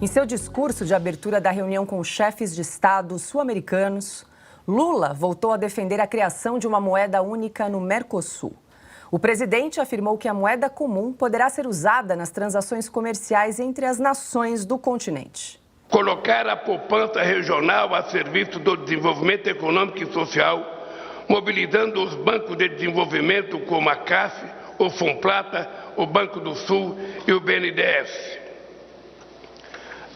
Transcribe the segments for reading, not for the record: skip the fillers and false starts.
Em seu discurso de abertura da reunião com chefes de Estado sul-americanos, Lula voltou a defender a criação de uma moeda única no Mercosul. O presidente afirmou que a moeda comum poderá ser usada nas transações comerciais entre as nações do continente. Colocar a poupança regional a serviço do desenvolvimento econômico e social, mobilizando os bancos de desenvolvimento como a CAF, o Fomplata, o Banco do Sul e o BNDES.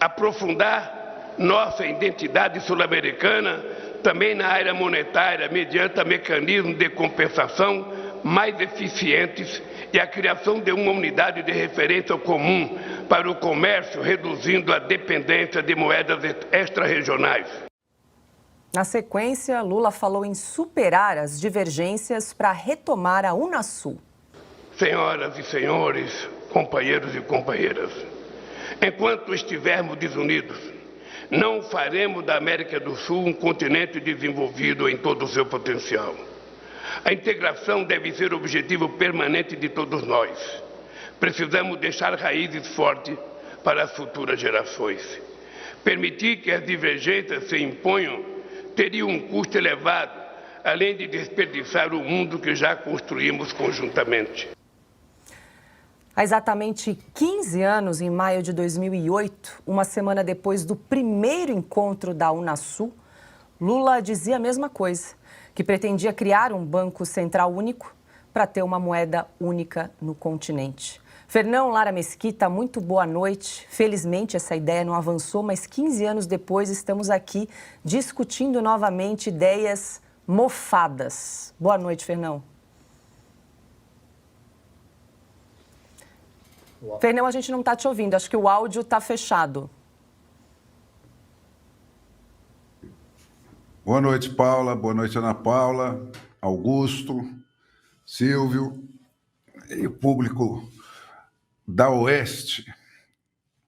Aprofundar nossa identidade sul-americana também na área monetária, mediante mecanismos de compensação mais eficientes e a criação de uma unidade de referência comum para o comércio, reduzindo a dependência de moedas extra-regionais. Na sequência, Lula falou em superar as divergências para retomar a Unasul. Senhoras e senhores, companheiros e companheiras, enquanto estivermos desunidos, não faremos da América do Sul um continente desenvolvido em todo o seu potencial. A integração deve ser o objetivo permanente de todos nós. Precisamos deixar raízes fortes para as futuras gerações. Permitir que as divergências se imponham teria um custo elevado, além de desperdiçar o mundo que já construímos conjuntamente. Há exatamente 15 anos, em maio de 2008, uma semana depois do primeiro encontro da Unasul, Lula dizia a mesma coisa, que pretendia criar um banco central único para ter uma moeda única no continente. Fernão, Lara Mesquita, muito boa noite. Felizmente essa ideia não avançou, mas 15 anos depois estamos aqui discutindo novamente ideias mofadas. Boa noite, Fernão. Fernão, a gente não está te ouvindo, acho que o áudio está fechado. Boa noite, Paula. Boa noite, Ana Paula, Augusto, Silvio e o público da Oeste.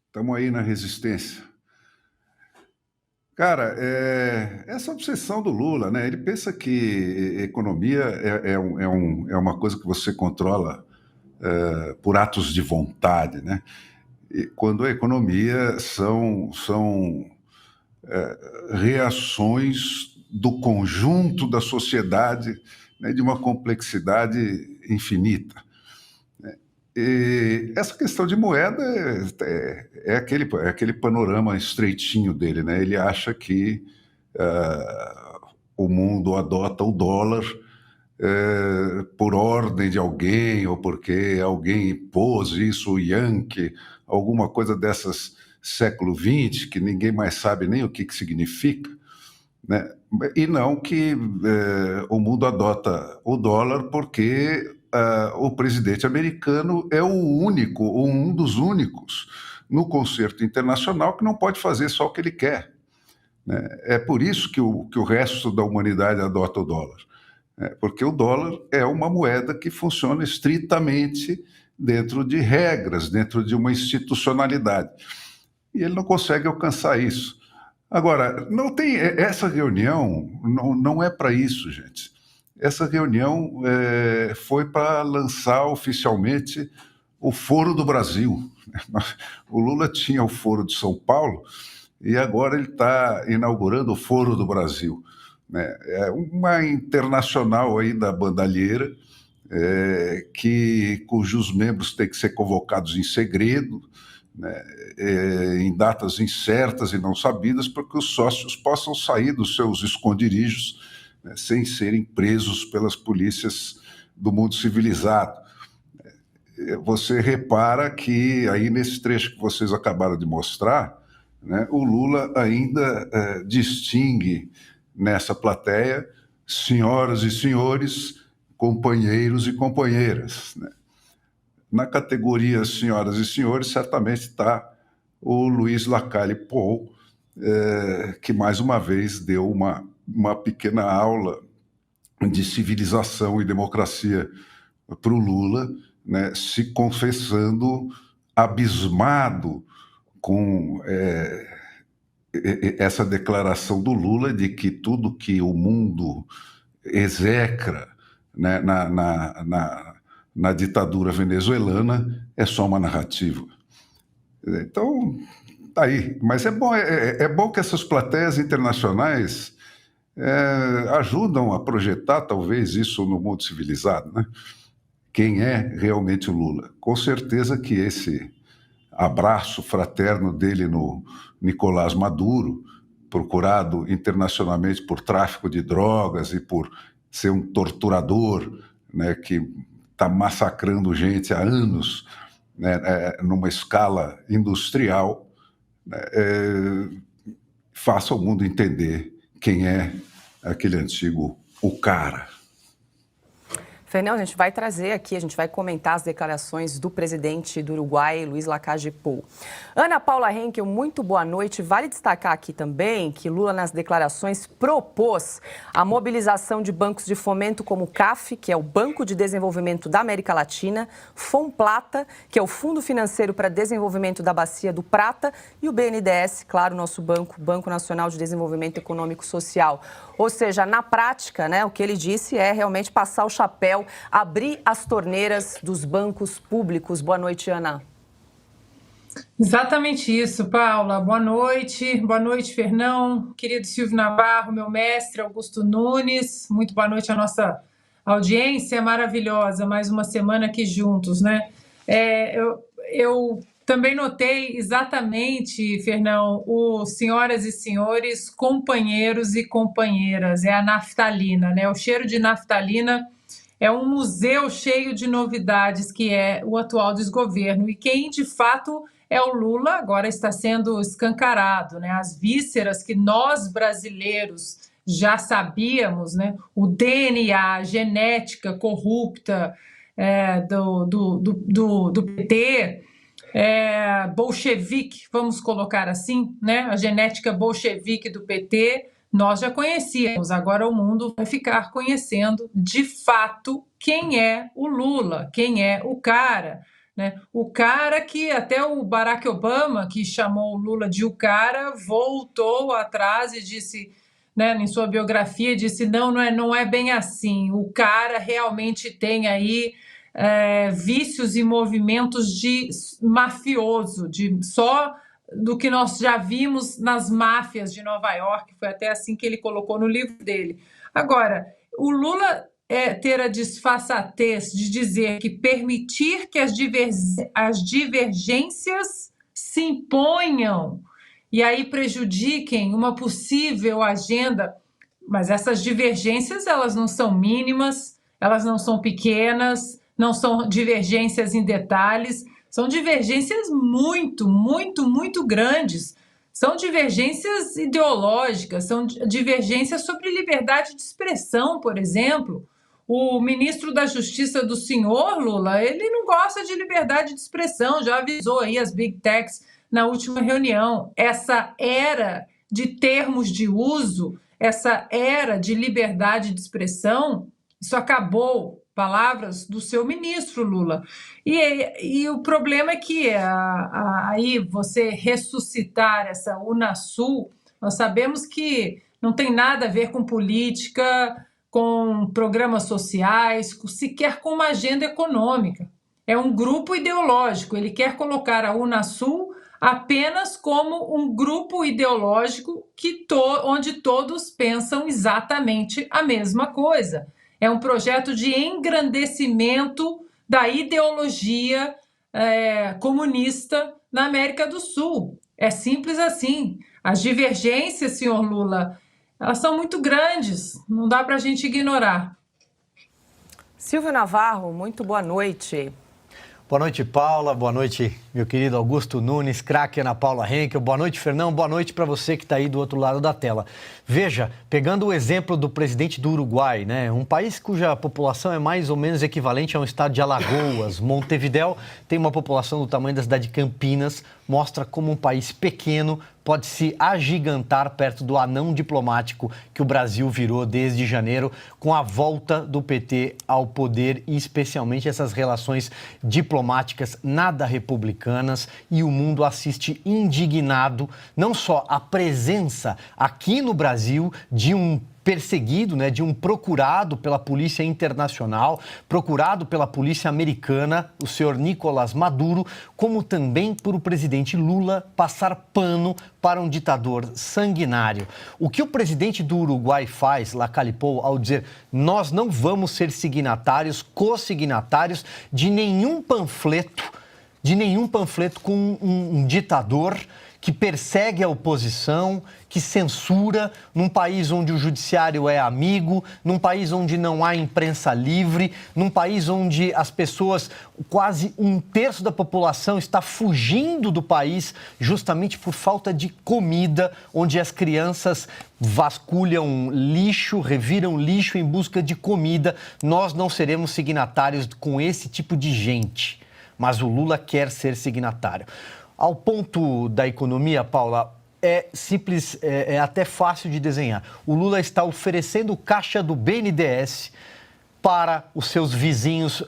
Estamos aí na resistência. Cara, essa obsessão do Lula, né? Ele pensa que economia é uma coisa que você controla por atos de vontade, né? E quando a economia são reações do conjunto da sociedade, né, de uma complexidade infinita. E essa questão de moeda é aquele panorama estreitinho dele, né? Ele acha que o mundo adota o dólar por ordem de alguém, ou porque alguém impôs isso, o Yankee, alguma coisa dessas século XX, que ninguém mais sabe nem o que significa, né? E não que o mundo adota o dólar porque o presidente americano é o único, ou um dos únicos, no concerto internacional que não pode fazer só o que ele quer, né? É por isso que o resto da humanidade adota o dólar. Porque o dólar é uma moeda que funciona estritamente dentro de regras, dentro de uma institucionalidade. E ele não consegue alcançar isso. Agora, não tem essa reunião não é para isso, gente. Essa reunião foi para lançar oficialmente o Foro do Brasil. O Lula tinha o Foro de São Paulo e agora ele está inaugurando o Foro do Brasil. É uma internacional aí da bandalheira, cujos membros têm que ser convocados em segredo, né, em datas incertas e não sabidas, para que os sócios possam sair dos seus esconderijos, né, sem serem presos pelas polícias do mundo civilizado. Você repara que aí nesse trecho que vocês acabaram de mostrar, né, o Lula ainda distingue nessa plateia senhoras e senhores, companheiros e companheiras, né? Na categoria senhoras e senhores, certamente está o Luiz Lacalle Pou, que mais uma vez deu uma pequena aula de civilização e democracia para o Lula, né, se confessando abismado com essa declaração do Lula de que tudo que o mundo execra, né, na ditadura venezuelana é só uma narrativa. Então, Tá aí. Mas é bom que essas plateias internacionais ajudam a projetar, talvez, isso no mundo civilizado, né? Quem é realmente o Lula? Com certeza que esse abraço fraterno dele no Nicolás Maduro, procurado internacionalmente por tráfico de drogas e por ser um torturador, né, que está massacrando gente há anos, né, numa escala industrial, né, faça o mundo entender quem é aquele antigo o cara. Fernão, a gente vai trazer aqui, a gente vai comentar as declarações do presidente do Uruguai, Luiz Lacalle Pou. Ana Paula Henkel, muito boa noite. Vale destacar aqui também que Lula, nas declarações, propôs a mobilização de bancos de fomento como o CAF, que é o Banco de Desenvolvimento da América Latina, Fomplata, que é o Fundo Financeiro para Desenvolvimento da Bacia do Prata, e o BNDES, claro, nosso banco, Banco Nacional de Desenvolvimento Econômico e Social. Ou seja, na prática, né, o que ele disse é realmente passar o chapéu, abrir as torneiras dos bancos públicos. Boa noite, Ana. Exatamente isso, Paula. Boa noite, Fernão, querido Silvio Navarro, meu mestre Augusto Nunes. Muito boa noite à nossa audiência maravilhosa, mais uma semana aqui juntos, né? Eu também notei exatamente, Fernão, senhoras e senhores, companheiros e companheiras, é a naftalina, né? O cheiro de naftalina é um museu cheio de novidades que é o atual desgoverno, e quem de fato é o Lula agora está sendo escancarado, né? As vísceras que nós brasileiros já sabíamos, né? O DNA, a genética corrupta do PT, bolchevique, vamos colocar assim, né? A genética bolchevique do PT, nós já conhecíamos, agora o mundo vai ficar conhecendo de fato quem é o Lula, quem é o cara, né? O cara que até o Barack Obama, que chamou o Lula de o cara, voltou atrás e disse, né, em sua biografia, disse não é bem assim, o cara realmente tem aí vícios e movimentos de mafioso, só do que nós já vimos nas máfias de Nova York, foi até assim que ele colocou no livro dele. Agora, o Lula ter a disfarçatez de dizer que permitir que as divergências se imponham e aí prejudiquem uma possível agenda, mas essas divergências, elas não são mínimas, elas não são pequenas, não são divergências em detalhes, são divergências muito, muito, muito grandes. São divergências ideológicas, são divergências sobre liberdade de expressão, por exemplo. O ministro da Justiça do senhor Lula, ele não gosta de liberdade de expressão, já avisou aí as Big Techs na última reunião. Essa era de termos de uso, essa era de liberdade de expressão, isso acabou. Palavras do seu ministro Lula. E o problema é que aí você ressuscitar essa Unasul, nós sabemos que não tem nada a ver com política, com programas sociais, sequer com uma agenda econômica. É um grupo ideológico, ele quer colocar a Unasul apenas como um grupo ideológico onde todos pensam exatamente a mesma coisa. É um projeto de engrandecimento da ideologia comunista na América do Sul. É simples assim. As divergências, senhor Lula, elas são muito grandes, não dá para a gente ignorar. Silvio Navarro, muito boa noite. Boa noite, Paula. Boa noite, meu querido Augusto Nunes, craque Ana Paula Henkel. Boa noite, Fernão. Boa noite para você que está aí do outro lado da tela. Veja, pegando o exemplo do presidente do Uruguai, né? Um país cuja população é mais ou menos equivalente a um estado de Alagoas. Montevidéu tem uma população do tamanho da cidade de Campinas, mostra como um país pequeno pode se agigantar perto do anão diplomático que o Brasil virou desde janeiro, com a volta do PT ao poder e especialmente essas relações diplomáticas nada republicanas, e o mundo assiste indignado não só a presença aqui no Brasil de um perseguido, né, de um procurado pela Polícia Internacional, procurado pela Polícia Americana, o senhor Nicolás Maduro, como também por o presidente Lula passar pano para um ditador sanguinário. O que o presidente do Uruguai faz, Lacalle Pou, ao dizer nós não vamos ser signatários, co-signatários de nenhum panfleto com um ditador que persegue a oposição, que censura, num país onde o judiciário é amigo, num país onde não há imprensa livre, num país onde as pessoas, quase 1/3 da população está fugindo do país justamente por falta de comida, onde as crianças vasculham lixo, reviram lixo em busca de comida. Nós não seremos signatários com esse tipo de gente, mas o Lula quer ser signatário. Ao ponto da economia, Paula, é simples, é até fácil de desenhar. O Lula está oferecendo caixa do BNDES para os seus vizinhos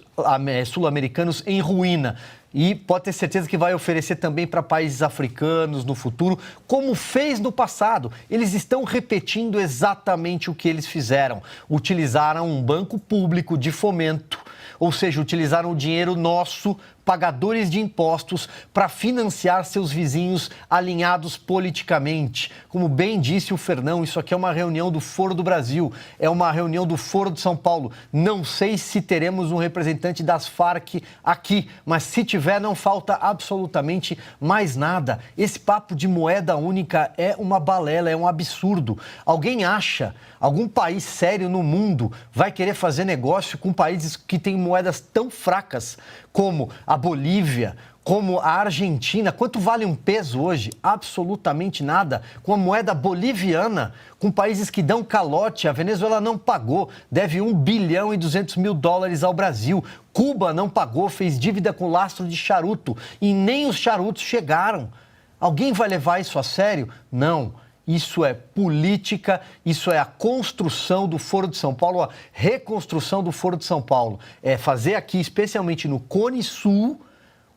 sul-americanos em ruína. E pode ter certeza que vai oferecer também para países africanos no futuro, como fez no passado. Eles estão repetindo exatamente o que eles fizeram. Utilizaram um banco público de fomento, ou seja, utilizaram o dinheiro nosso, pagadores de impostos, para financiar seus vizinhos alinhados politicamente. Como bem disse o Fernão, isso aqui é uma reunião do Foro do Brasil, é uma reunião do Foro de São Paulo. Não sei se teremos um representante das Farc aqui, mas se tiver, não falta absolutamente mais nada. Esse papo de moeda única é uma balela, é um absurdo. Alguém acha, algum país sério no mundo vai querer fazer negócio com países que têm moedas tão fracas como a Bolívia, como a Argentina? Quanto vale um peso hoje? Absolutamente nada. Com a moeda boliviana, com países que dão calote, a Venezuela não pagou, deve 1 bilhão e 200 mil dólares ao Brasil. Cuba não pagou, fez dívida com lastro de charuto e nem os charutos chegaram. Alguém vai levar isso a sério? Não. Isso é política, isso é a construção do Foro de São Paulo, a reconstrução do Foro de São Paulo. É fazer aqui, especialmente no Cone Sul,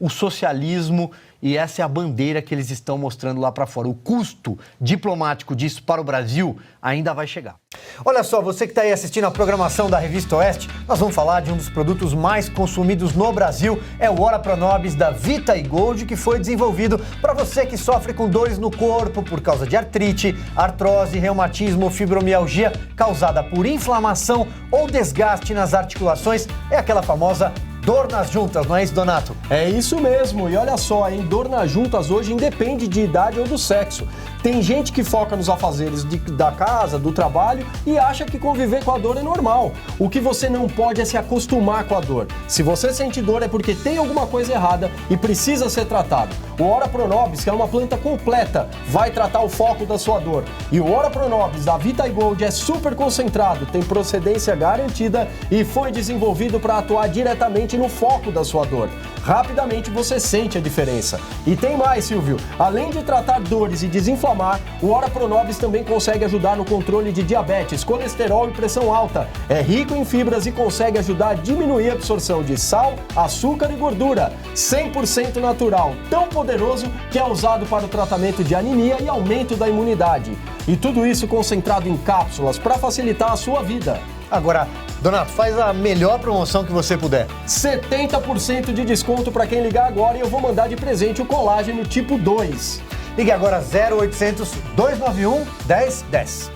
o socialismo, e essa é a bandeira que eles estão mostrando lá para fora. O custo diplomático disso para o Brasil ainda vai chegar. Olha só, você que está aí assistindo a programação da Revista Oeste, nós vamos falar de um dos produtos mais consumidos no Brasil, é o Ora Pronobis da Vita Gold, que foi desenvolvido para você que sofre com dores no corpo por causa de artrite, artrose, reumatismo, fibromialgia causada por inflamação ou desgaste nas articulações, é aquela famosa dor nas juntas, não é isso, Donato? É isso mesmo, e olha só, hein? Dor nas juntas hoje independe de idade ou do sexo. Tem gente que foca nos afazeres da casa, do trabalho e acha que conviver com a dor é normal. O que você não pode é se acostumar com a dor. Se você sente dor é porque tem alguma coisa errada e precisa ser tratado. O Ora Pronobis, que é uma planta completa, vai tratar o foco da sua dor. E o Ora Pronobis da Vita Gold é super concentrado, tem procedência garantida e foi desenvolvido para atuar diretamente no foco da sua dor. Rapidamente você sente a diferença. E tem mais, Silvio. Além de tratar dores e desinflamar, o Ora Pronobis também consegue ajudar no controle de diabetes, colesterol e pressão alta. É rico em fibras e consegue ajudar a diminuir a absorção de sal, açúcar e gordura. 100% natural, tão poderoso que é usado para o tratamento de anemia e aumento da imunidade. E tudo isso concentrado em cápsulas para facilitar a sua vida. Agora, Donato, faz a melhor promoção que você puder. 70% de desconto para quem ligar agora e eu vou mandar de presente o colágeno tipo 2. Ligue agora 0800 291 1010.